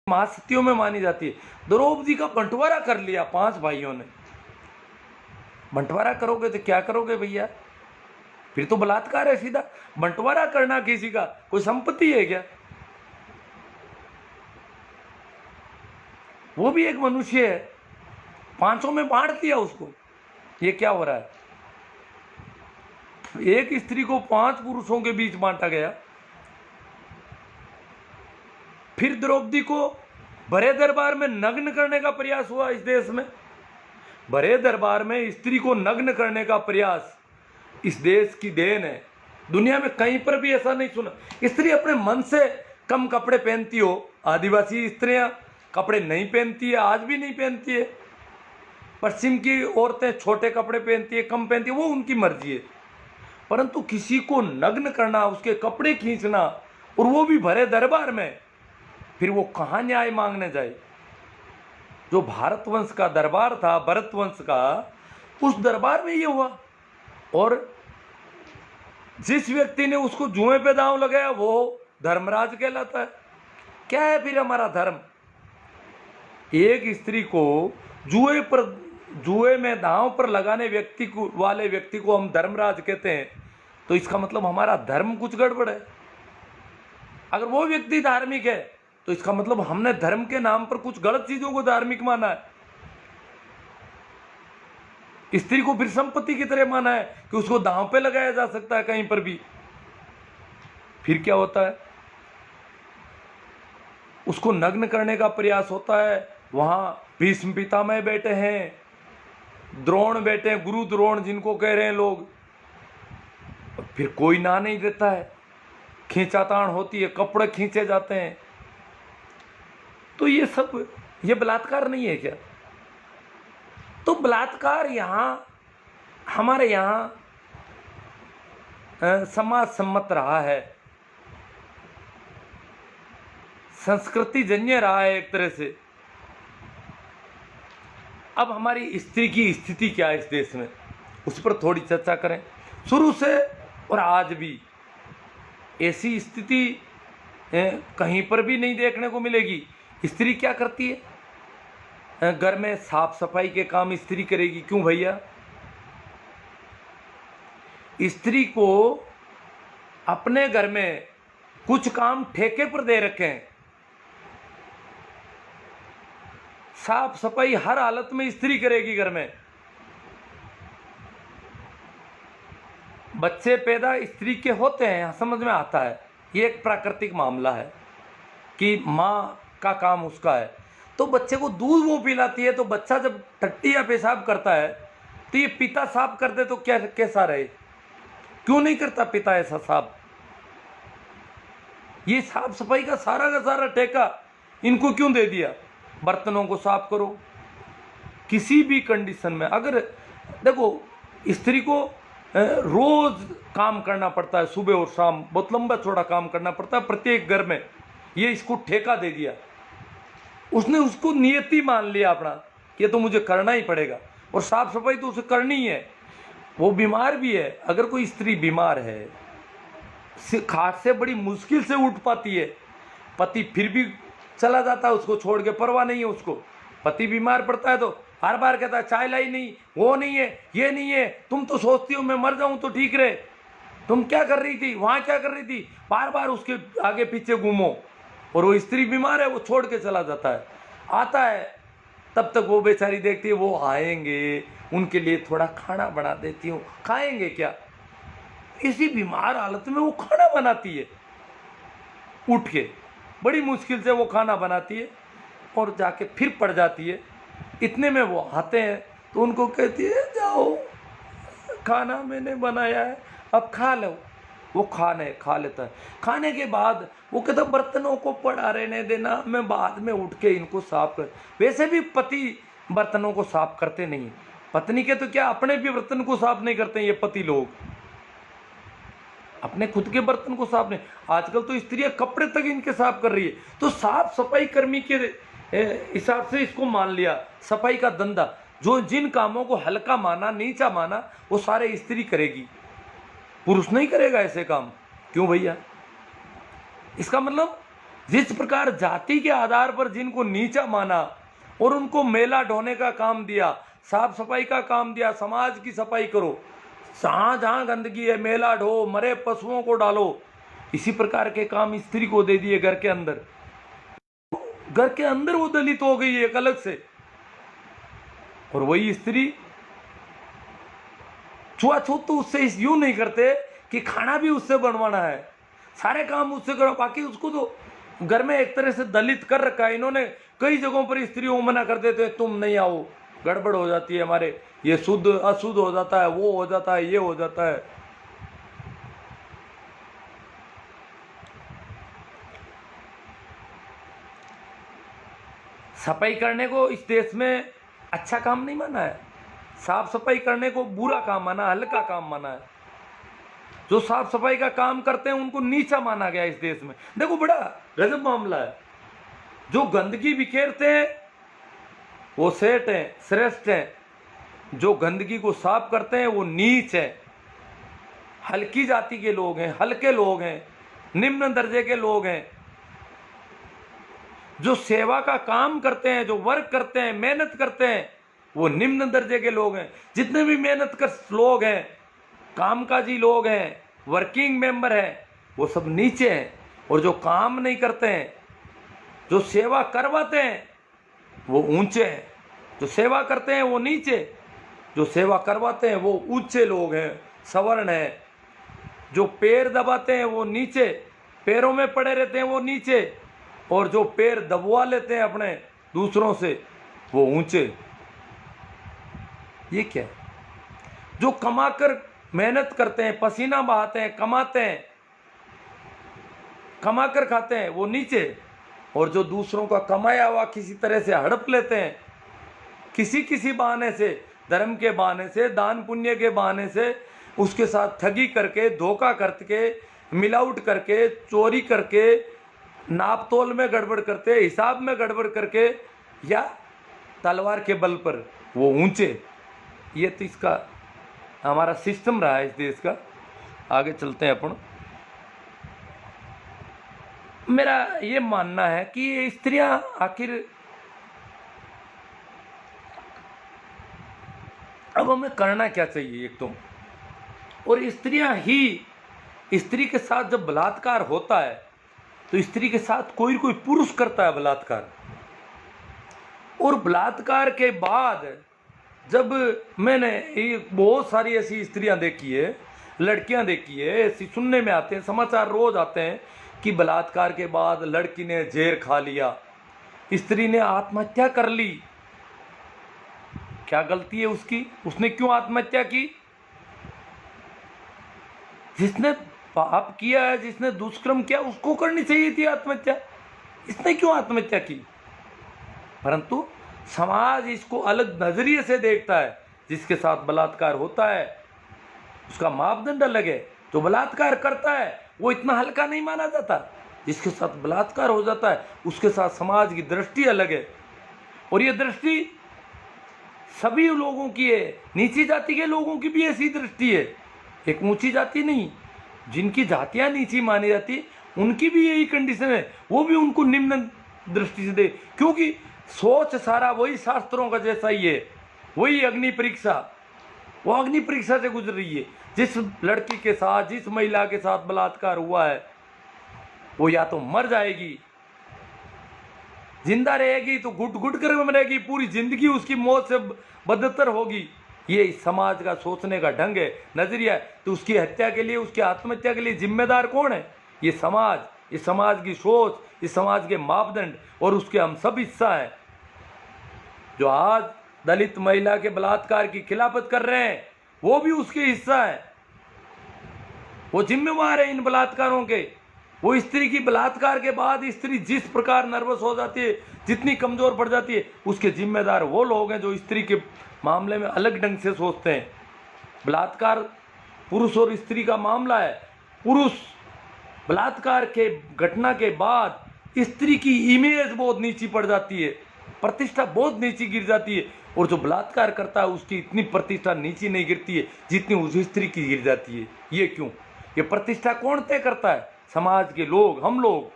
महासतियों में मानी जाती है। द्रौपदी का बंटवारा कर लिया 5 भाइयों ने। बंटवारा करोगे तो क्या करोगे भैया? फिर तो बलात्कार है सीधा। बंटवारा करना किसी का कोई संपत्ति है क्या? वो भी एक मनुष्य है, 5 में बांट दिया उसको। ये क्या हो रहा है? एक स्त्री को 5 पुरुषों के बीच बांटा गया। फिर द्रौपदी को भरे दरबार में नग्न करने का प्रयास हुआ इस देश में। भरे दरबार में स्त्री को नग्न करने का प्रयास इस देश की देन है। दुनिया में कहीं पर भी ऐसा नहीं सुना। स्त्री अपने मन से कम कपड़े पहनती हो, आदिवासी स्त्रियां कपड़े नहीं पहनती है, आज भी नहीं पहनती है। पश्चिम की औरतें छोटे कपड़े पहनती है, कम पहनती है, वो उनकी मर्जी है। परंतु किसी को नग्न करना, उसके कपड़े खींचना, और वो भी भरे दरबार में, फिर वो कहाँ न्याय मांगने जाए? जो भारत वंश का दरबार था, भरत वंश का, उस दरबार में ये हुआ। और जिस व्यक्ति ने उसको जुए पे दांव लगाया वो धर्मराज कहलाता है। क्या है फिर हमारा धर्म? एक स्त्री को जुए में दांव पर लगाने वाले व्यक्ति को हम धर्मराज कहते हैं, तो इसका मतलब हमारा धर्म कुछ गड़बड़ है। अगर वो व्यक्ति धार्मिक है तो इसका मतलब हमने धर्म के नाम पर कुछ गलत चीजों को धार्मिक माना है। स्त्री को फिर संपत्ति की तरह माना है कि उसको दांव पे लगाया जा सकता है कहीं पर भी। फिर क्या होता है? उसको नग्न करने का प्रयास होता है। वहां भीष्म पितामह बैठे हैं, द्रोण बैठे हैं, गुरु द्रोण जिनको कह रहे हैं लोग। फिर कोई ना नहीं देता है, खींचातान होती है, कपड़े खींचे जाते हैं। तो ये सब ये बलात्कार नहीं है क्या? तो बलात्कार यहाँ हमारे यहाँ समाज सम्मत रहा है, संस्कृति जन्य रहा है एक तरह से। अब हमारी स्त्री की स्थिति क्या है इस देश में, उस पर थोड़ी चर्चा करें। शुरू से और आज भी ऐसी स्थिति कहीं पर भी नहीं देखने को मिलेगी। स्त्री क्या करती है? घर में साफ सफाई के काम स्त्री करेगी। क्यों भैया? स्त्री को अपने घर में कुछ काम ठेके पर दे रखे हैं। साफ सफाई हर हालत में स्त्री करेगी घर में। बच्चे पैदा स्त्री के होते हैं, यहां समझ में आता है। ये एक प्राकृतिक मामला है कि माँ का काम उसका है। तो बच्चे को दूध वो पिलाती है, तो बच्चा जब टट्टी या पेशाब करता है तो ये पिता साफ कर दे तो क्या कैसा रहे? क्यों नहीं करता पिता ऐसा साफ? ये साफ सफाई का सारा ठेका इनको क्यों दे दिया? बर्तनों को साफ करो किसी भी कंडीशन में। अगर देखो, स्त्री को रोज काम करना पड़ता है, सुबह और शाम बहुत लंबा चौड़ा काम करना पड़ता है प्रत्येक घर में। ये इसको ठेका दे दिया, उसने उसको नियति मान लिया अपना, ये तो मुझे करना ही पड़ेगा। और साफ सफाई तो उसे करनी ही है। वो बीमार भी है, अगर कोई स्त्री बीमार है, खाट से बड़ी मुश्किल से उठ पाती है, पति फिर भी चला जाता है उसको छोड़ के, परवाह नहीं है उसको। पति बीमार पड़ता है तो हर बार कहता है चाय लाई नहीं, वो नहीं है, ये नहीं है, तुम तो सोचती हो मैं मर जाऊं तो ठीक रहे, तुम क्या कर रही थी वहां, क्या कर रही थी, बार बार उसके आगे पीछे घूमो। और वो स्त्री बीमार है, वो छोड़ के चला जाता है। आता है तब तक वो बेचारी देखती है वो आएंगे, उनके लिए थोड़ा खाना बना देती हूँ। खाएंगे क्या? इसी बीमार हालत में वो खाना बनाती है, उठ के बड़ी मुश्किल से वो खाना बनाती है और जाके फिर पड़ जाती है। इतने में वो आते हैं तो उनको कहती है जाओ खाना मैंने बनाया है अब खा लो। वो खा लेता है। खाने के बाद वो कहता बर्तनों को पड़ा रहने देना, मैं बाद में उठ के इनको साफ कर। वैसे भी पति बर्तनों को साफ करते नहीं, पत्नी के तो क्या अपने भी बर्तन को साफ नहीं करते ये पति लोग, अपने खुद के बर्तन को साफ नहीं। आजकल तो स्त्रियां कपड़े तक इनके साफ कर रही है। तो साफ सफाई कर्मी के हिसाब से इसको मान लिया सफाई का धंधा। जो जिन कामों को हल्का माना, नीचा माना, वो सारे स्त्री करेगी, पुरुष नहीं करेगा ऐसे काम। क्यों भैया? इसका मतलब जिस प्रकार जाति के आधार पर जिनको नीचा माना और उनको मेला ढोने का काम दिया, साफ सफाई का काम दिया, समाज की सफाई करो, जहां जहां गंदगी है मेला ढो, मरे पशुओं को डालो, इसी प्रकार के काम स्त्री को दे दिए घर के अंदर। घर के अंदर वो दलित हो गई एक अलग से, और वही स्त्री छुआछूत तो उससे यूं नहीं करते कि खाना भी उससे बनवाना है, सारे काम उससे करो, बाकी उसको तो घर में एक तरह से दलित कर रखा है इन्होंने। कई जगहों पर स्त्रियों को मना कर देते हैं, तुम नहीं आओ, गड़बड़ हो जाती है, हमारे ये शुद्ध अशुद्ध हो जाता है, वो हो जाता है, ये हो जाता है। सफाई करने को इस देश में अच्छा काम नहीं माना है, साफ सफाई करने को बुरा काम माना, हल्का काम माना है। जो साफ सफाई का काम करते हैं उनको नीचा माना गया इस देश में। देखो बड़ा गजब मामला है, जो गंदगी बिखेरते हैं वो सेठ हैं, श्रेष्ठ हैं, जो गंदगी को साफ करते हैं वो नीच है, हल्की जाति के लोग हैं, हल्के लोग हैं, निम्न दर्जे के लोग हैं। जो सेवा का काम करते हैं, जो वर्क करते हैं, मेहनत करते हैं, वो निम्न दर्जे के लोग हैं। जितने भी मेहनत कर लोग हैं, कामकाजी लोग हैं, वर्किंग मेंबर हैं, वो सब नीचे हैं। और जो काम नहीं करते हैं, जो सेवा करवाते हैं, वो ऊंचे हैं। जो सेवा करते हैं वो नीचे, जो सेवा करवाते हैं वो ऊंचे लोग हैं, सवर्ण हैं। जो पैर दबाते हैं वो नीचे, पैरों में पड़े रहते हैं वो नीचे, और जो पैर दबवा लेते हैं अपने दूसरों से वो ऊंचे। ये क्या है? जो कमाकर मेहनत करते हैं, पसीना बहाते हैं, कमाते हैं, कमाकर खाते हैं, वो नीचे। और जो दूसरों का कमाया हुआ किसी तरह से हड़प लेते हैं, किसी किसी बहाने से, धर्म के बहाने से, दान पुण्य के बहाने से, उसके साथ ठगी करके, धोखा करके, मिलावट करके, चोरी करके, नाप तोल में गड़बड़ करते, हिसाब में गड़बड़ करके, या तलवार के बल पर वो ऊंचे। ये तो इसका हमारा सिस्टम रहा है इस देश का। आगे चलते हैं अपन। मेरा ये मानना है कि ये स्त्रियां आखिर अब हमें करना क्या चाहिए एक तो, और स्त्रियां ही, स्त्री के साथ जब बलात्कार होता है तो स्त्री के साथ कोई कोई पुरुष करता है बलात्कार, और बलात्कार के बाद जब मैंने बहुत सारी ऐसी स्त्रियां देखी है, लड़कियां देखी है, ऐसी सुनने में आते हैं, समाचार रोज आते हैं कि बलात्कार के बाद लड़की ने जहर खा लिया, स्त्री ने आत्महत्या कर ली। क्या गलती है उसकी? उसने क्यों आत्महत्या की? जिसने पाप किया है, जिसने दुष्कर्म किया, उसको करनी चाहिए थी आत्महत्या, इसने क्यों आत्महत्या की? परंतु समाज इसको अलग नजरिए से देखता है। जिसके साथ बलात्कार होता है उसका मापदंड अलग है, जो बलात्कार करता है वो इतना हल्का नहीं माना जाता, जिसके साथ बलात्कार हो जाता है उसके साथ समाज की दृष्टि अलग है। और ये दृष्टि सभी लोगों की है, नीची जाति के लोगों की भी ऐसी दृष्टि है, एक ऊंची जाति नहीं। जिनकी जातियां नीची मानी जाती उनकी भी यही कंडीशन है, वो भी उनको निम्न दृष्टि से दे, क्योंकि सोच सारा वही शास्त्रों का जैसा ही है, वही अग्नि परीक्षा, वो अग्नि परीक्षा से गुजर रही है। जिस लड़की के साथ, जिस महिला के साथ बलात्कार हुआ है वो या तो मर जाएगी, जिंदा रहेगी तो घुट घुट कर मरेगी, पूरी जिंदगी उसकी मौत से बदतर होगी। ये इस समाज का सोचने का ढंग है, नजरिया है। तो उसकी हत्या के लिए, उसकी आत्महत्या के लिए जिम्मेदार कौन है? ये समाज, इस समाज की सोच, इस समाज के मापदंड, और उसके हम सब हिस्सा हैं। जो आज दलित महिला के बलात्कार की खिलाफत कर रहे हैं वो भी उसके हिस्सा है, वो जिम्मेवार है इन बलात्कारों के। वो स्त्री की बलात्कार के बाद स्त्री जिस प्रकार नर्वस हो जाती है, जितनी कमजोर पड़ जाती है, उसके जिम्मेदार वो लोग हैं जो स्त्री के मामले में अलग ढंग से सोचते हैं। बलात्कार पुरुष और स्त्री का मामला है। पुरुष बलात्कार के घटना के बाद स्त्री की इमेज बहुत नीची पड़ जाती है, प्रतिष्ठा बहुत नीची गिर जाती है, और जो बलात्कार करता है उसकी इतनी प्रतिष्ठा नीची नहीं गिरती है जितनी उस स्त्री की गिर जाती है। ये क्यों? ये प्रतिष्ठा कौन तय करता है? समाज के लोग, हम लोग।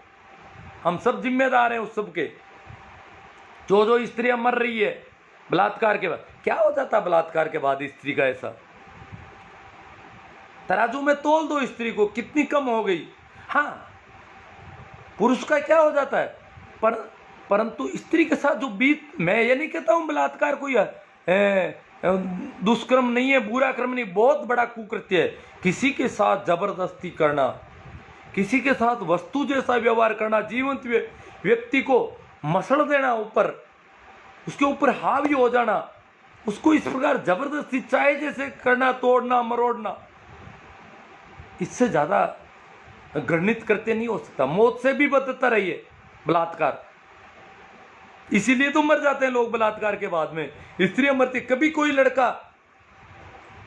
हम सब जिम्मेदार हैं उस सब के। जो जो स्त्रियां मर रही है बलात्कार के बाद, क्या हो जाता है बलात्कार के बाद स्त्री का? ऐसा तराजू में तोल दो स्त्री को, कितनी कम हो गई। हाँ, पुरुष का क्या हो जाता है, परंतु स्त्री के साथ जो मैं ये नहीं कहता हूं बलात्कार कोई दुष्कर्म नहीं है, बुरा कर्म नहीं, बहुत बड़ा कुकृत्य है। किसी के साथ जबरदस्ती करना, किसी के साथ वस्तु जैसा व्यवहार करना, जीवंत व्यक्ति को मसल देना, ऊपर उसके ऊपर हावी हो जाना, उसको इस प्रकार जबरदस्ती चाहे जैसे करना, तोड़ना मरोड़ना, इससे ज्यादा घृणित करते नहीं हो सकता। मौत से भी बदतर है ये बलात्कार। इसीलिए तो मर जाते हैं लोग बलात्कार के बाद में, स्त्रियां मरती। कभी कोई लड़का,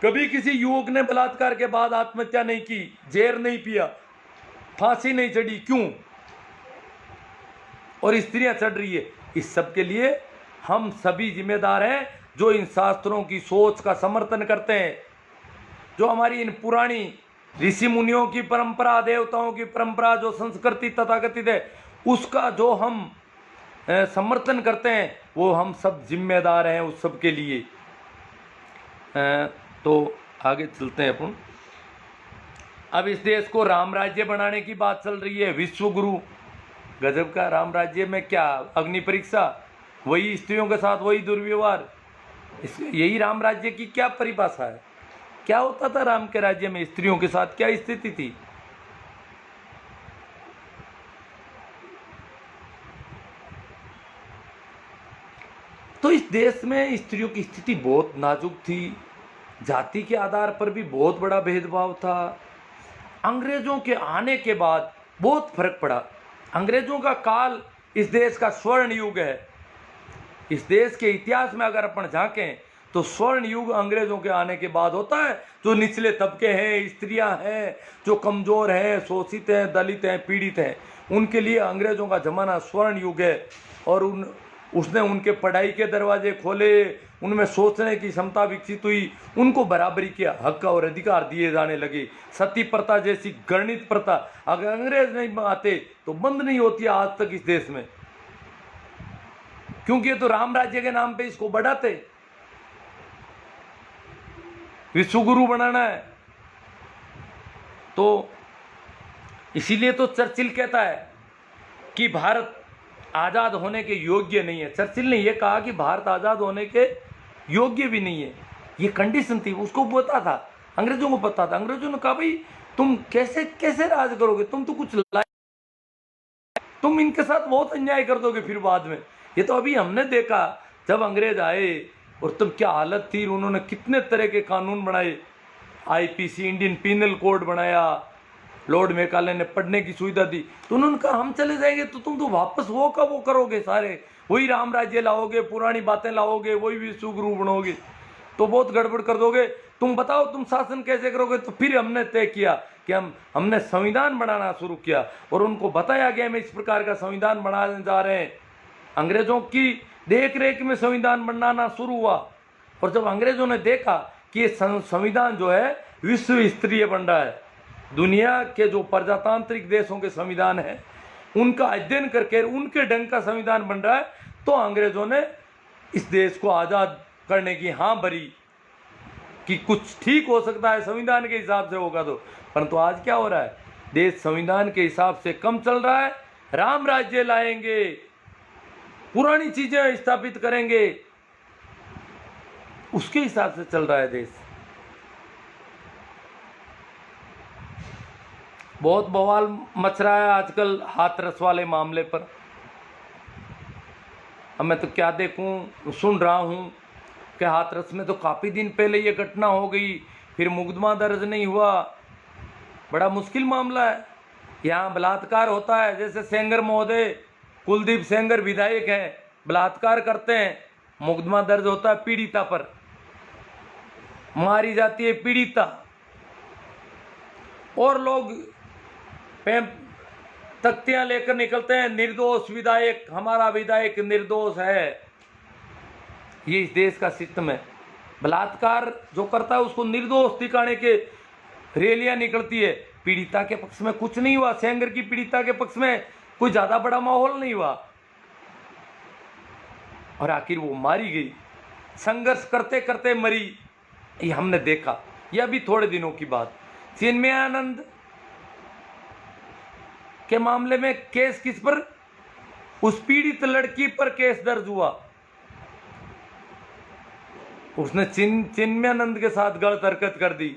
कभी किसी युवक ने बलात्कार के बाद आत्महत्या नहीं की, जहर नहीं पिया, फांसी नहीं चढ़ी, क्यों? और स्त्रियां चढ़ रही है। इस सब के लिए हम सभी जिम्मेदार हैं, जो इन शास्त्रों की सोच का समर्थन करते हैं, जो हमारी इन पुरानी ऋषि मुनियों की परंपरा, देवताओं की परंपरा, जो संस्कृति तथाकथित है, उसका जो हम समर्थन करते हैं, वो हम सब जिम्मेदार हैं उस सब के लिए। तो आगे चलते हैं अपन। अब इस देश को राम राज्य बनाने की बात चल रही है। विश्व गुरु, गजब का। राम राज्य में क्या अग्नि परीक्षा, वही स्त्रियों के साथ वही दुर्व्यवहार, यही राम राज्य की क्या परिभाषा है? क्या होता था राम के राज्य में? स्त्रियों के साथ क्या स्थिति थी? तो इस देश में स्त्रियों की स्थिति बहुत नाजुक थी। जाति के आधार पर भी बहुत बड़ा भेदभाव था। अंग्रेजों के आने के बाद बहुत फर्क पड़ा। अंग्रेजों का काल इस देश का स्वर्ण युग है। इस देश के इतिहास में अगर अपन झांकें तो स्वर्ण युग अंग्रेजों के आने के बाद होता है। जो निचले तबके हैं, स्त्रियां हैं, जो कमजोर हैं, शोषित हैं, दलित हैं, पीड़ित हैं, उनके लिए अंग्रेजों का जमाना स्वर्ण युग है। और उसने उनके पढ़ाई के दरवाजे खोले, उनमें सोचने की क्षमता विकसित हुई, उनको बराबरी के हक और अधिकार दिए जाने लगे। सती प्रथा जैसी घृणित प्रथा अगर अंग्रेज नहीं आते तो बंद नहीं होती आज तक इस देश में, क्योंकि ये तो राम राज्य के नाम पे इसको बढ़ाते। विश्व गुरु बनाना है तो इसीलिए तो चर्चिल कहता है कि भारत आजाद होने के योग्य नहीं है। चर्चिल ने यह कहा कि भारत आजाद होने के योग्य भी नहीं है। ये कंडीशन थी, उसको पता था, अंग्रेजों को पता था। अंग्रेजों ने कहा भाई तुम कैसे कैसे राज करोगे, तुम तो कुछ तुम इनके साथ बहुत अन्याय कर दोगे फिर बाद में। ये तो अभी हमने देखा जब अंग्रेज आए और तब क्या हालत थी। उन्होंने कितने तरह के कानून बनाए, आईपीसी इंडियन पिनल कोड बनाया, लॉर्ड मेकाले ने पढ़ने की सुविधा दी। तो उन्होंने कहा हम चले जाएंगे तो तुम तो वापस वो का वो करोगे, सारे वही राम राज्य लाओगे, पुरानी बातें लाओगे, वही विश्व गुरु बनोगे, तो बहुत गड़बड़ कर दोगे। तुम बताओ तुम शासन कैसे करोगे। तो फिर हमने तय किया कि हमने संविधान बनाना शुरू किया और उनको बताया गया हम इस प्रकार का संविधान बनाने जा रहे हैं। अंग्रेजों की देख रेख में संविधान बनाना शुरू हुआ। और जब अंग्रेजों ने देखा कि ये संविधान जो है विश्व स्तरीय बन रहा है, दुनिया के जो प्रजातांत्रिक देशों के संविधान है उनका अध्ययन करके उनके ढंग का संविधान बन रहा है, तो अंग्रेजों ने इस देश को आजाद करने की हाँ भरी कि कुछ ठीक हो सकता है, संविधान के हिसाब से होगा तो। परंतु आज क्या हो रहा है, देश संविधान के हिसाब से कम चल रहा है। राम राज्य लाएंगे, पुरानी चीजें स्थापित करेंगे, उसके हिसाब से चल रहा है देश। बहुत बवाल मच रहा है आजकल हाथरस वाले मामले पर। अब मैं तो क्या देखूं, सुन रहा हूं कि हाथरस में तो काफ़ी दिन पहले ये घटना हो गई, फिर मुकदमा दर्ज नहीं हुआ। बड़ा मुश्किल मामला है। यहाँ बलात्कार होता है, जैसे सेंगर महोदय, कुलदीप सेंगर विधायक हैं, बलात्कार करते हैं, मुकदमा दर्ज होता है पीड़िता पर, मारी जाती है पीड़िता, और लोग तख्तियां लेकर निकलते हैं, निर्दोष विधायक, हमारा विधायक निर्दोष है। ये इस देश का सिस्टम है। बलात्कार जो करता है उसको निर्दोष दिखाने के रैलियां निकलती है। पीड़िता के पक्ष में कुछ नहीं हुआ, सेंगर की पीड़िता के पक्ष में कोई ज्यादा बड़ा माहौल नहीं हुआ, और आखिर वो मारी गई, संघर्ष करते करते मरी। ये हमने देखा। ये अभी थोड़े दिनों की बात, चिन्मयानंद के मामले में केस किस पर, उस पीड़ित लड़की पर केस दर्ज हुआ। उसने चिन्मयानंद के साथ गलत हरकत कर दी।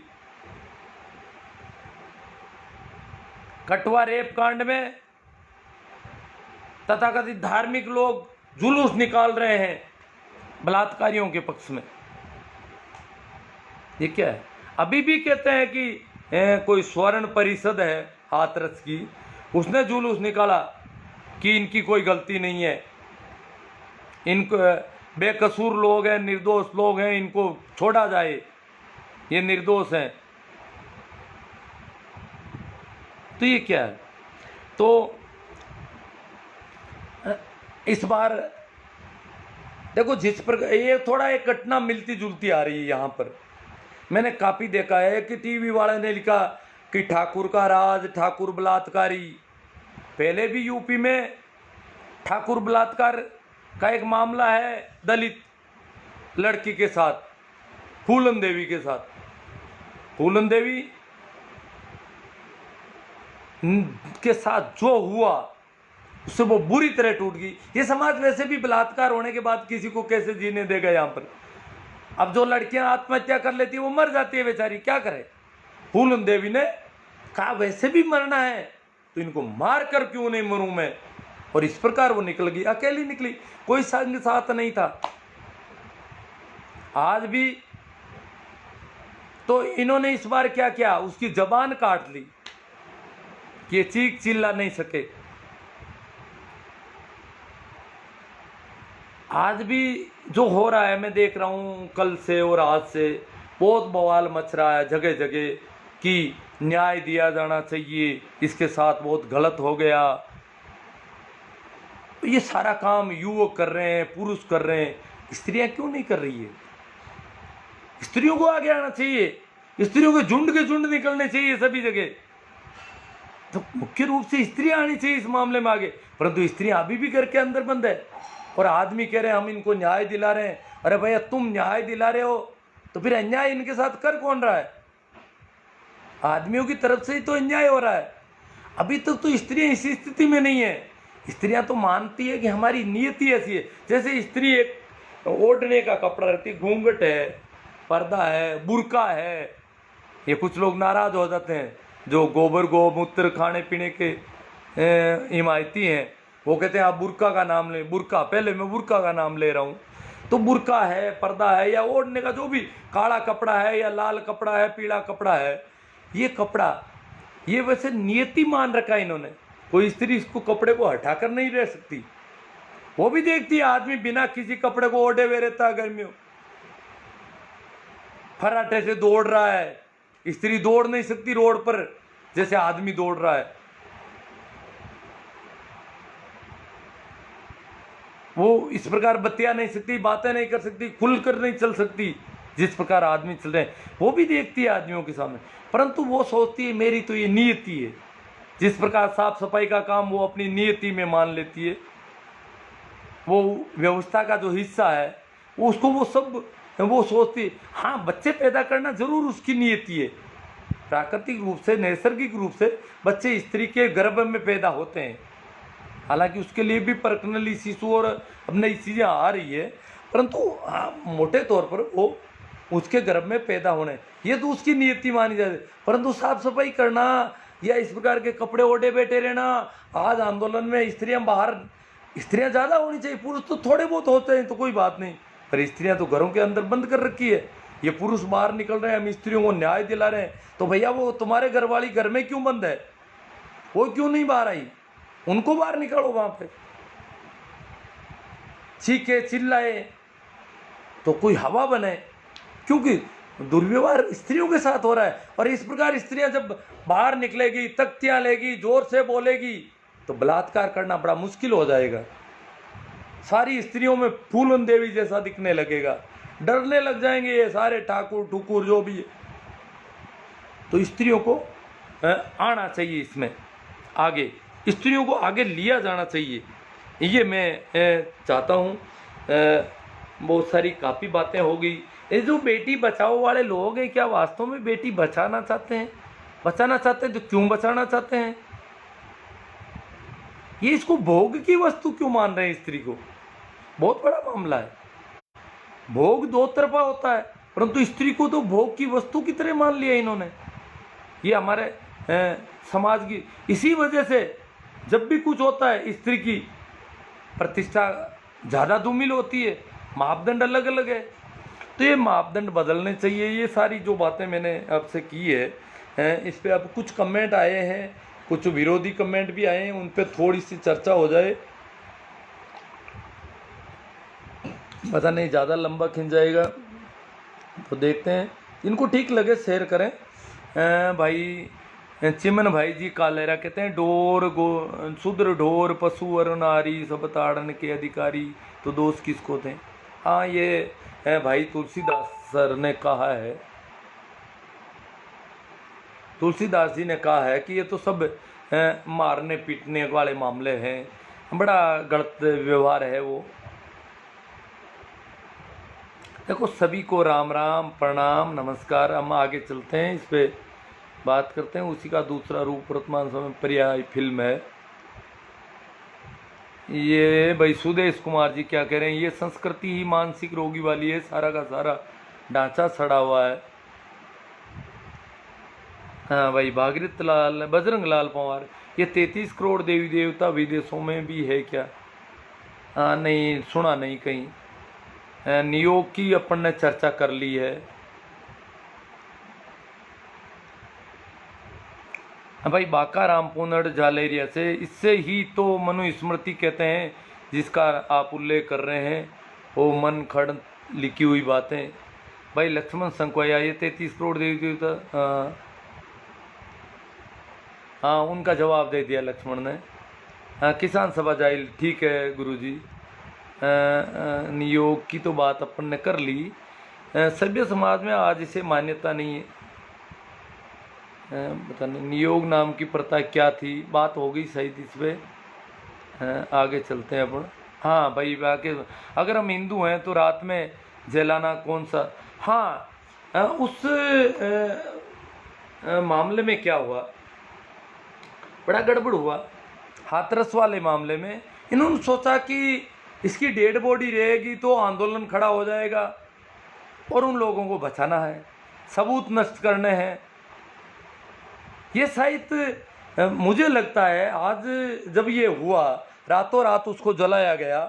कठुआ रेप कांड में तथाकथित धार्मिक लोग जुलूस निकाल रहे हैं बलात्कारियों के पक्ष में। ये क्या है? अभी भी कहते हैं कि कोई स्वर्ण परिषद है हाथरस की, उसने जुलूस निकाला कि इनकी कोई गलती नहीं है, इनको बेकसूर लोग हैं, निर्दोष लोग हैं, इनको छोड़ा जाए, ये निर्दोष हैं। तो ये क्या है? तो इस बार देखो, जिस पर ये थोड़ा एक घटना मिलती जुलती आ रही है यहाँ पर। मैंने काफी देखा है कि टीवी वाले ने लिखा कि ठाकुर का राज, ठाकुर बलात्कारी। पहले भी यूपी में ठाकुर बलात्कार का एक मामला है दलित लड़की के साथ, फूलन देवी के साथ। फूलन देवी के साथ जो हुआ उससे वो बुरी तरह टूट गई। ये समाज वैसे भी बलात्कार होने के बाद किसी को कैसे जीने देगा यहाँ पर। अब जो लड़कियां आत्महत्या कर लेती है वो मर जाती है बेचारी, क्या करे। फूलन देवी ने कहा वैसे भी मरना है तो इनको मार कर क्यों नहीं मरूं मैं, और इस प्रकार वो निकल गई, अकेली निकली, कोई संग साथ नहीं था। आज भी तो इन्होंने इस बार क्या किया, उसकी जबान काट ली कि ये चीख चिल्ला नहीं सके। आज भी जो हो रहा है मैं देख रहा हूं, कल से और आज से बहुत बवाल मच रहा है जगह जगह कि न्याय दिया जाना चाहिए, इसके साथ बहुत गलत हो गया। ये सारा काम युवक कर रहे हैं, पुरुष कर रहे हैं, स्त्रियां क्यों नहीं कर रही है? स्त्रियों को आगे आना चाहिए, स्त्रियों के झुंड निकलने चाहिए सभी जगह। तो मुख्य रूप से स्त्रियां आनी चाहिए इस मामले में आगे, परंतु स्त्रियां अभी भी घर के अंदर बंद है। और आदमी कह रहे हैं हम इनको न्याय दिला रहे हैं। अरे भैया, तुम न्याय दिला रहे हो तो फिर अन्याय इनके साथ कर कौन रहा है? आदमियों की तरफ से ही तो अन्याय हो रहा है। अभी तक तो स्त्रियां इसी स्थिति में नहीं है। स्त्रियां तो मानती है कि हमारी नियति ऐसी है। जैसे स्त्री एक ओढ़ने का कपड़ा रहती है, घूंघट है, पर्दा है, बुर्का है। ये कुछ लोग नाराज हो जाते हैं जो गोबर गोमूत्र खाने पीने के हिमायती हैं, वो कहते हैं आप बुर्का का नाम लें। बुर्का, पहले मैं बुर्का का नाम ले रहा हूँ। तो बुर्का है, पर्दा है, या ओढ़ने का जो भी काला कपड़ा है या लाल कपड़ा है, पीला कपड़ा है, ये कपड़ा ये वैसे नियति मान रखा है इन्होंने। कोई स्त्री इसको कपड़े को हटाकर नहीं रह सकती। वो भी देखती है आदमी बिना किसी कपड़े को ओढ़े हुए रहता है गर्मियों, फराटे से दौड़ रहा है। स्त्री दौड़ नहीं सकती रोड पर जैसे आदमी दौड़ रहा है। वो इस प्रकार बतिया नहीं सकती, बातें नहीं कर सकती, खुलकर नहीं चल सकती जिस प्रकार आदमी चल रहे हैं। वो भी देखती है आदमियों के सामने, परंतु वो सोचती है मेरी तो ये नियति है। जिस प्रकार साफ सफाई का काम वो अपनी नियति में मान लेती है, वो व्यवस्था का जो हिस्सा है उसको वो सब वो सोचती है। हाँ, बच्चे पैदा करना जरूर उसकी नियति है। प्राकृतिक रूप से, नैसर्गिक रूप से बच्चे स्त्री के गर्भ में पैदा होते हैं। हालांकि उसके लिए भी पर्सनली शिशु और अब नई चीज़ें आ रही है, परंतु मोटे तौर पर वो उसके गर्भ में पैदा होने, ये तो उसकी नियति मानी जाती है। परंतु साफ सफाई करना या इस प्रकार के कपड़े ओढ़े बैठे रहना, आज आंदोलन में स्त्रियां ज़्यादा होनी चाहिए, पुरुष तो थोड़े बहुत होते हैं तो कोई बात नहीं, पर स्त्रियां तो घरों के अंदर बंद कर रखी है। ये पुरुष बाहर निकल रहे हैं, हम स्त्रियों को न्याय दिला रहे हैं, तो भैया वो तुम्हारे घर वाली घर में क्यों बंद है? वो क्यों नहीं बाहर आई? उनको बाहर निकालो, वहां पे चीखे चिल्लाए तो कोई हवा बने, क्योंकि दुर्व्यवहार स्त्रियों के साथ हो रहा है। और इस प्रकार स्त्रियां जब बाहर निकलेगी, तख्तियां लेगी, जोर से बोलेगी, तो बलात्कार करना बड़ा मुश्किल हो जाएगा। सारी स्त्रियों में फूलन देवी जैसा दिखने लगेगा, डरने लग जाएंगे ये सारे ठाकुर ठुकुर जो भी है। तो स्त्रियों को आना चाहिए इसमें आगे। स्त्रियों को आगे लिया जाना चाहिए, ये मैं चाहता हूँ। बहुत सारी काफ़ी बातें हो गई। ये जो बेटी बचाओ वाले लोग हैं, क्या वास्तव में बेटी बचाना चाहते हैं? बचाना चाहते हैं तो क्यों बचाना चाहते हैं? ये इसको भोग की वस्तु क्यों मान रहे हैं स्त्री को? बहुत बड़ा मामला है। भोग दो तरफा होता है, परंतु स्त्री को तो भोग की वस्तु की तरह मान लिया इन्होंने। ये हमारे समाज की, इसी वजह से जब भी कुछ होता है स्त्री की प्रतिष्ठा ज़्यादा धूमिल होती है, मापदंड अलग अलग है। तो ये मापदंड बदलने चाहिए। ये सारी जो बातें मैंने आपसे की है, इस पर अब कुछ कमेंट आए हैं, कुछ विरोधी कमेंट भी आए हैं, उन पर थोड़ी सी चर्चा हो जाए। पता नहीं ज़्यादा लंबा खिंच जाएगा तो देखते हैं, इनको ठीक लगे शेयर करें। भाई चिमन भाई जी कालेरा कहते हैं डोर गो शूद्र ढोर पशु और नारी सब ताड़न के अधिकारी, तो दोष किसको थे? हाँ, ये भाई तुलसीदास सर ने कहा है, तुलसीदास जी ने कहा है कि ये तो सब मारने पीटने वाले मामले हैं, बड़ा गलत व्यवहार है वो। देखो, सभी को राम राम प्रणाम नमस्कार। हम आगे चलते हैं, इस पे बात करते हैं। उसी का दूसरा रूप वर्तमान समय पर्याय फिल्म है। ये भाई सुदेश कुमार जी क्या कह रहे हैं? ये संस्कृति ही मानसिक रोगी वाली है, सारा का सारा ढांचा सड़ा हुआ है। हाँ भाई भागीरथ लाल बजरंग लाल पंवार, ये 33 करोड़ देवी देवता विदेशों में भी है क्या? हाँ नहीं, सुना नहीं कहीं। नियोग की अपन ने चर्चा कर ली है। भाई बाका राम पुनड़ जालेरिया से, इससे ही तो मनुस्मृति कहते हैं जिसका आप उल्लेख कर रहे हैं, वो मन खड़ लिखी हुई बातें। भाई लक्ष्मण संकवाया, ये 33 करोड़ देवी देवता, हाँ उनका जवाब दे दिया लक्ष्मण ने। किसान सभा जाइल, ठीक है गुरुजी। नियोग की तो बात अपन ने कर ली। सभ्य समाज में आज इसे मान्यता नहीं है। पता नहीं नियोग नाम की प्रथा क्या थी, बात हो गई सही इस पर। आगे चलते हैं अपन। हाँ भाई बाकी अगर हम हिंदू हैं तो रात में जलाना कौन सा? हाँ, उस मामले में क्या हुआ, बड़ा गड़बड़ हुआ। हाथरस वाले मामले में इन्होंने सोचा कि इसकी डेड बॉडी रहेगी तो आंदोलन खड़ा हो जाएगा और उन लोगों को बचाना है, सबूत नष्ट करने हैं। ये शायद मुझे लगता है आज जब ये हुआ, रातों रात उसको जलाया गया,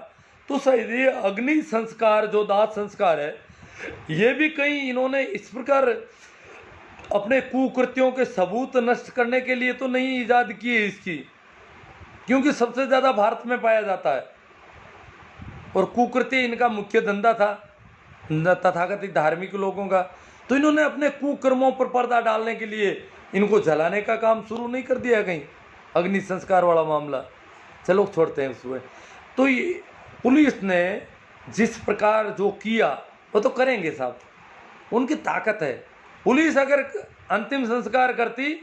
तो शायद ये अग्नि संस्कार जो दाह संस्कार है, ये भी कहीं इन्होंने इस प्रकार अपने कुकृत्यों के सबूत नष्ट करने के लिए तो नहीं ईजाद की है इसकी, क्योंकि सबसे ज़्यादा भारत में पाया जाता है और कुकृत्य इनका मुख्य धंधा था तथाकथित धार्मिक लोगों का। तो इन्होंने अपने कुकर्मों पर पर्दा डालने के लिए इनको जलाने का काम शुरू नहीं कर दिया कहीं, अग्नि संस्कार वाला मामला। चलो छोड़ते हैं उसमें। तो ये पुलिस ने जिस प्रकार जो किया वो तो करेंगे साहब, उनकी ताकत है। पुलिस अगर अंतिम संस्कार करती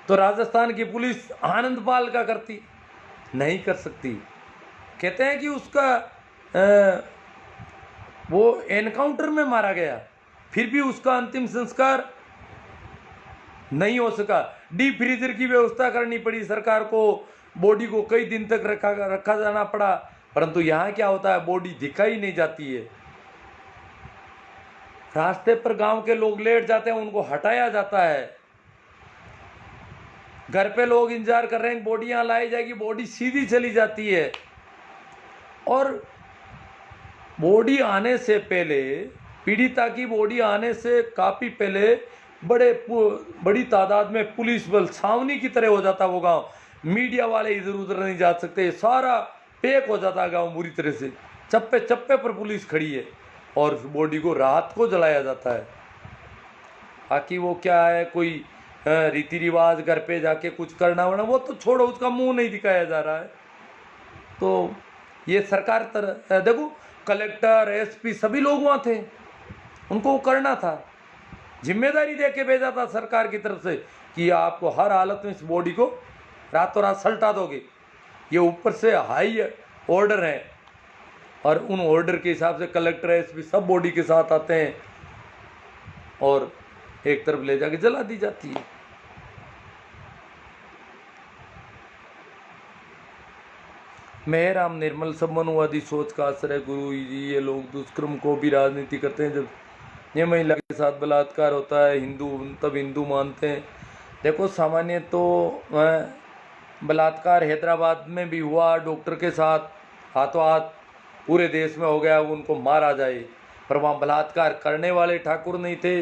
तो राजस्थान की पुलिस आनंदपाल का करती, नहीं कर सकती। कहते हैं कि उसका वो एनकाउंटर में मारा गया, फिर भी उसका अंतिम संस्कार नहीं हो सका। डीप फ्रीजर की व्यवस्था करनी पड़ी सरकार को, बॉडी को कई दिन तक रखा जाना पड़ा। परंतु यहाँ क्या होता है, बॉडी दिखाई नहीं जाती है। रास्ते पर गांव के लोग लेट जाते हैं, उनको हटाया जाता है। घर पे लोग इंतजार कर रहे हैं बॉडी यहाँ लाई जाएगी, बॉडी सीधी चली जाती है। और बॉडी आने से पहले, पीड़िता की बॉडी आने से काफ़ी पहले बड़ी तादाद में पुलिस बल छावनी की तरह हो जाता वो गांव। मीडिया वाले इधर उधर नहीं जा सकते, सारा पैक हो जाता गांव बुरी तरह से। चप्पे चप्पे पर पुलिस खड़ी है और बॉडी को रात को जलाया जाता है। बाकी वो क्या है, कोई रीति रिवाज घर पे जाके कुछ करना वरना वो तो छोड़ो, उसका मुंह नहीं दिखाया जा रहा है। तो ये सरकार तरह देखो, कलेक्टर एसपी सभी लोग वहाँ थे, उनको वो करना था। जिम्मेदारी दे के भेजा था सरकार की तरफ से कि आपको हर हालत में इस बॉडी को रातों रात सल्टा दोगे। ये ऊपर से हाई ऑर्डर है और उन ऑर्डर के हिसाब से कलेक्टर एसपी सब बॉडी के साथ आते हैं और एक तरफ ले जाके जला दी जाती है। मैं राम निर्मल सब मनुवादी सोच का असर है गुरु जी। ये लोग दुष्कर्म को भी राजनीति करते हैं। जब ये महिला के साथ बलात्कार होता है हिंदू तब हिंदू मानते हैं। देखो सामान्य तो बलात्कार हैदराबाद में भी हुआ, डॉक्टर के साथ हाथों हाथ पूरे देश में हो गया, उनको मारा जाए, पर वहाँ बलात्कार करने वाले ठाकुर नहीं थे,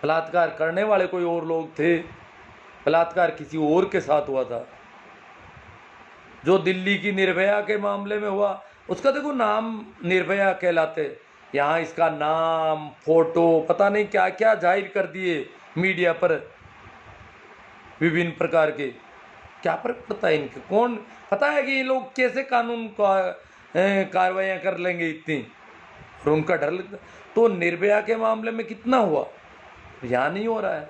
बलात्कार करने वाले कोई और लोग थे, बलात्कार किसी और के साथ हुआ था। जो दिल्ली की निर्भया के मामले में हुआ उसका देखो नाम निर्भया कहलाते, यहाँ इसका नाम फोटो पता नहीं क्या क्या जाहिर कर दिए मीडिया पर विभिन्न प्रकार के। क्या फर्क पड़ता है इनके, कौन पता है कि ये लोग कैसे कानून कार्रवाइयाँ कर लेंगे इतनी, और उनका डर लगता। तो निर्भया के मामले में कितना हुआ, यहाँ नहीं हो रहा है।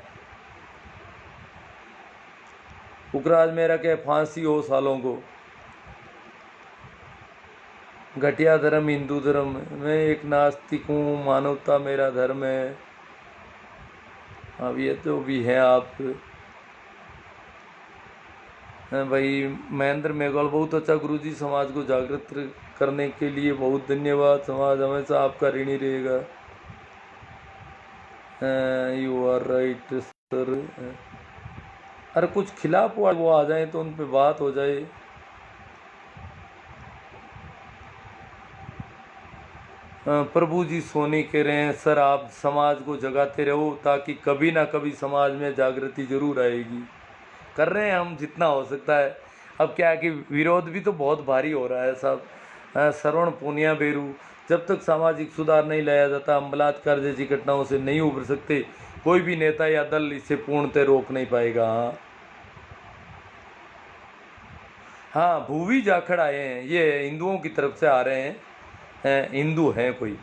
पुखराज मेरा क्या फांसी हो सालों को, घटिया धर्म हिंदू धर्म, मैं एक नास्तिक हूँ, मानवता मेरा धर्म है। अब ये तो भी है आप भाई। महेंद्र मेघवाल बहुत अच्छा गुरुजी, समाज को जागृत करने के लिए बहुत धन्यवाद, समाज हमेशा आपका ऋणी रहेगा। You are right sir. अरे कुछ खिलाफ हुआ वो आ जाए तो उन पे बात हो जाए। प्रभु जी सोनी कह रहे हैं सर आप समाज को जगाते रहो ताकि कभी ना कभी समाज में जागृति जरूर आएगी। कर रहे हैं हम जितना हो सकता है। अब क्या है कि विरोध भी तो बहुत भारी हो रहा है साहब। श्रवण पूनिया बेरू, जब तक सामाजिक सुधार नहीं लाया जाता हम बलात्कार जैसी घटनाओं से नहीं उभर सकते। कोई भी नेता या दल इसे पूर्णतः रोक नहीं पाएगा। हाँ भूवी जाखड़ आए हैं, ये हिंदुओं की तरफ से आ रहे हैं, हिंदू हैं कोई।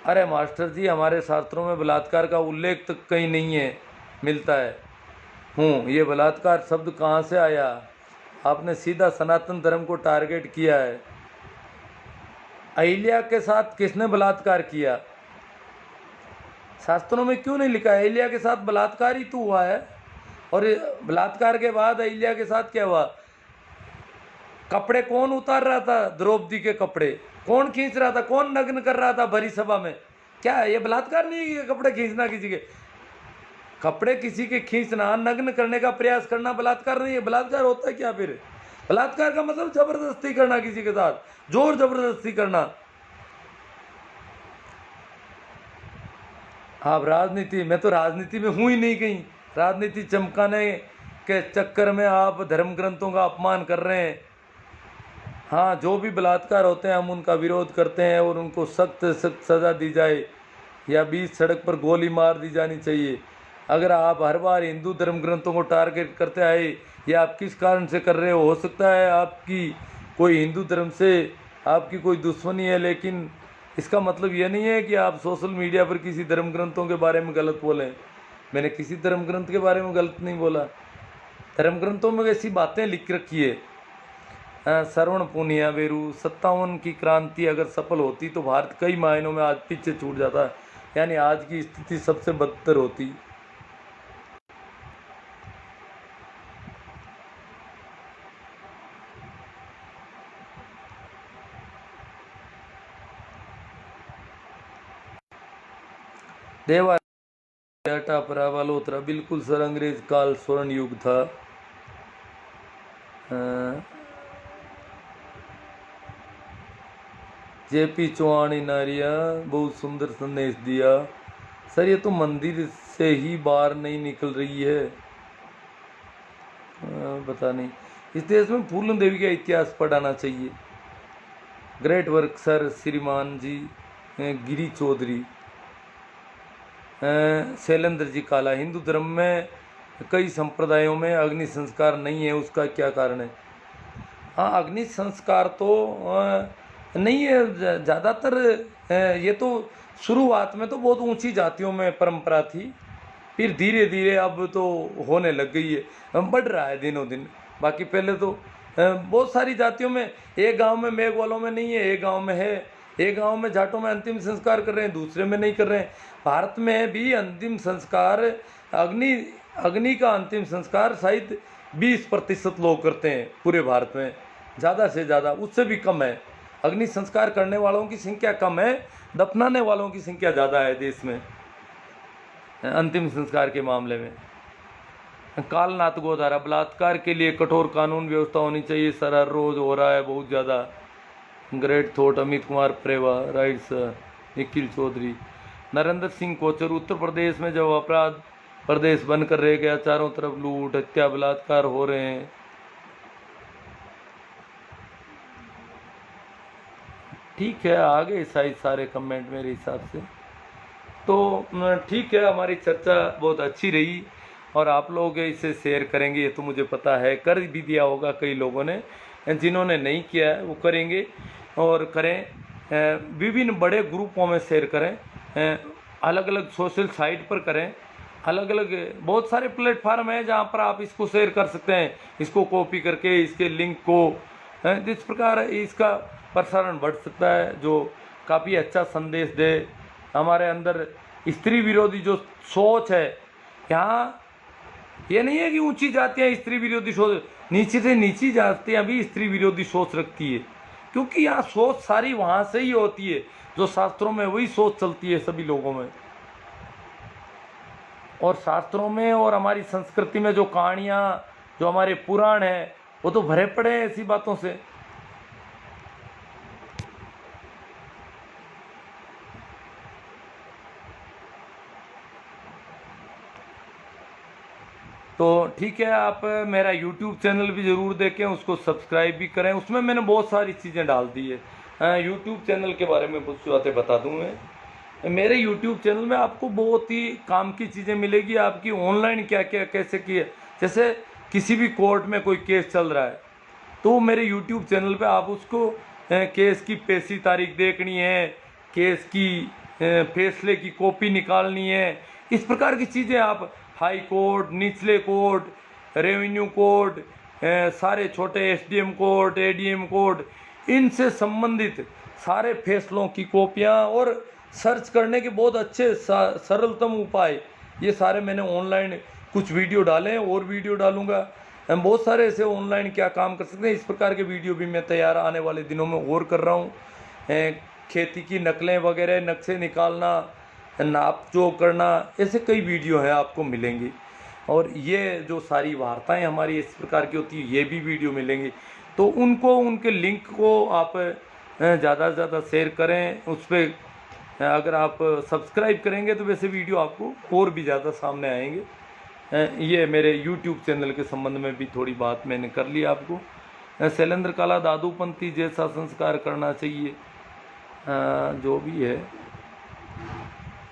अरे मास्टर जी हमारे शास्त्रों में बलात्कार का उल्लेख तक कहीं नहीं है मिलता है। ये बलात्कार शब्द कहाँ से आया, आपने सीधा सनातन धर्म को टारगेट किया है। अहिल्या के साथ किसने बलात्कार किया, शास्त्रों में क्यों नहीं लिखा है? अहिल्या के साथ बलात्कार ही तो हुआ है। और बलात्कार के बाद अहिल्या के साथ क्या हुआ, कपड़े कौन उतार रहा था, द्रौपदी के कपड़े कौन खींच रहा था, कौन नग्न कर रहा था भरी सभा में? क्या ये बलात्कार नहीं है? कपड़े खींचना, किसी के कपड़े किसी के खींचना, नग्न करने का प्रयास करना बलात्कार नहीं है। बलात्कार होता है क्या फिर? बलात्कार का मतलब जबरदस्ती करना, किसी के साथ जोर जबरदस्ती करना। आप राजनीति, मैं तो राजनीति में हूं ही नहीं कहीं। राजनीति चमकाने के चक्कर में आप धर्म ग्रंथों का अपमान कर रहे हैं। हाँ जो भी बलात्कार होते हैं हम उनका विरोध करते हैं और उनको सख्त सख्त सज़ा दी जाए या बीच सड़क पर गोली मार दी जानी चाहिए। अगर आप हर बार हिंदू धर्म ग्रंथों को टारगेट करते आए, या आप किस कारण से कर रहे हो सकता है आपकी कोई हिंदू धर्म से आपकी कोई दुश्मनी है, लेकिन इसका मतलब यह नहीं है कि आप सोशल मीडिया पर किसी धर्म ग्रंथों के बारे में गलत बोलें। मैंने किसी धर्म ग्रंथ के बारे में गलत नहीं बोला। धर्म ग्रंथों में ऐसी बातें लिख रखी है। श्रवण पूनिया वेरू, 57 की क्रांति अगर सफल होती तो भारत कई मायनों में आज पीछे छूट जाता, यानी आज की स्थिति सबसे बदतर होती। देवा परावालोत्रा, बिल्कुल सर, अंग्रेज काल स्वर्ण युग था। जेपी चौहान नारिया, बहुत सुंदर संदेश दिया सर। ये तो मंदिर से ही बाहर नहीं निकल रही है, पता नहीं। इस देश में फूलन देवी का इतिहास पढ़ाना चाहिए। ग्रेट वर्क सर श्रीमान जी। गिरी चौधरी, शैलेंद्र जी काला, हिंदू धर्म में कई संप्रदायों में अग्नि संस्कार नहीं है, उसका क्या कारण है? हाँ अग्नि संस्कार तो नहीं है ज़्यादातर। ये तो शुरुआत में तो बहुत ऊंची जातियों में परंपरा थी, फिर धीरे धीरे अब तो होने लग गई है, बढ़ रहा है दिनों दिन। बाकी पहले तो बहुत सारी जातियों में, एक गांव में मेघ वालों में नहीं है, एक गांव में है, एक गांव में जाटों में अंतिम संस्कार कर रहे हैं, दूसरे में नहीं कर रहे हैं। भारत में भी अंतिम संस्कार, अग्नि अग्नि का अंतिम संस्कार शायद 20% लोग करते हैं पूरे भारत में, ज़्यादा से ज़्यादा, उससे भी कम है। अग्नि संस्कार करने वालों की संख्या कम है, दफनाने वालों की संख्या ज़्यादा है देश में अंतिम संस्कार के मामले में। कालनाथ गोधारा, बलात्कार के लिए कठोर कानून व्यवस्था होनी चाहिए सर, हर रोज हो रहा है बहुत ज़्यादा। ग्रेट थॉट, अमित कुमार प्रेवा, राइट्स, निखिल चौधरी। नरेंद्र सिंह कोचर, उत्तर प्रदेश में जब अपराध प्रदेश बनकर रह गया, चारों तरफ लूट, हत्या, बलात्कार हो रहे हैं। ठीक है, आ गए शायद सारे कमेंट मेरे हिसाब से। तो ठीक है, हमारी चर्चा बहुत अच्छी रही और आप लोग इसे शेयर करेंगे, ये तो मुझे पता है, कर भी दिया होगा कई लोगों ने, जिन्होंने नहीं किया है वो करेंगे और करें। विभिन्न बड़े ग्रुपों में शेयर करें, अलग अलग सोशल साइट पर करें, अलग अलग बहुत सारे प्लेटफार्म हैं जहाँ पर आप इसको शेयर कर सकते हैं, इसको कॉपी करके इसके लिंक को, जिस प्रकार इसका प्रसारण बढ़ सकता है, जो काफ़ी अच्छा संदेश दे। हमारे अंदर स्त्री विरोधी जो सोच है, यहाँ ये नहीं है कि ऊंची जातियाँ स्त्री विरोधी सोच, नीचे से नीची जातियाँ भी स्त्री विरोधी सोच रखती है, क्योंकि यहाँ सोच सारी वहाँ से ही होती है, जो शास्त्रों में वही सोच चलती है सभी लोगों में। और शास्त्रों में और हमारी संस्कृति में जो कहानियाँ, जो हमारे पुराण हैं, वो तो भरे पड़े हैं ऐसी बातों से। तो ठीक है, आप मेरा YouTube चैनल भी ज़रूर देखें, उसको सब्सक्राइब भी करें, उसमें मैंने बहुत सारी चीज़ें डाल दी है। YouTube चैनल के बारे में कुछ बातें बता दूँ मैं। मेरे YouTube चैनल में आपको बहुत ही काम की चीज़ें मिलेगी, आपकी ऑनलाइन क्या क्या कैसे किए, जैसे किसी भी कोर्ट में कोई केस चल रहा है तो मेरे YouTube चैनल पे आप उसको केस की पेशी तारीख देखनी है, केस की फैसले की कॉपी निकालनी है, इस प्रकार की चीज़ें आप हाई कोर्ट, निचले कोर्ट, रेवेन्यू कोर्ट, सारे छोटे SDM कोर्ट, ADM कोर्ट, इनसे संबंधित सारे फैसलों की कॉपियाँ और सर्च करने के बहुत अच्छे सरलतम उपाय, ये सारे मैंने ऑनलाइन कुछ वीडियो डाले हैं और वीडियो डालूंगा। हम बहुत सारे ऐसे ऑनलाइन क्या काम कर सकते हैं, इस प्रकार के वीडियो भी मैं तैयार आने वाले दिनों में और कर रहा हूँ। खेती की नकलें वगैरह, नक्शे निकालना, नाप जो करना, ऐसे कई वीडियो हैं आपको मिलेंगे। और ये जो सारी वार्ताएं हमारी इस प्रकार की होती है, ये भी वीडियो मिलेंगी। तो उनको, उनके लिंक को आप ज़्यादा से ज़्यादा शेयर करें, उस पर अगर आप सब्सक्राइब करेंगे तो वैसे वीडियो आपको और भी ज़्यादा सामने आएंगे। ये मेरे YouTube चैनल के संबंध में भी थोड़ी बात मैंने कर ली आपको। शैलेंद्र काला, दादूपंथी जैसा संस्कार करना चाहिए, जो भी है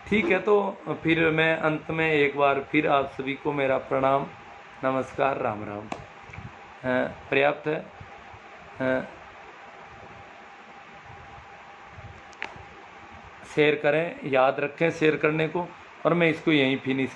ठीक है। तो फिर मैं अंत में एक बार फिर आप सभी को मेरा प्रणाम, नमस्कार, राम राम पर्याप्त है। शेयर करें, याद रखें शेयर करने को, और मैं इसको यहीं फिनिश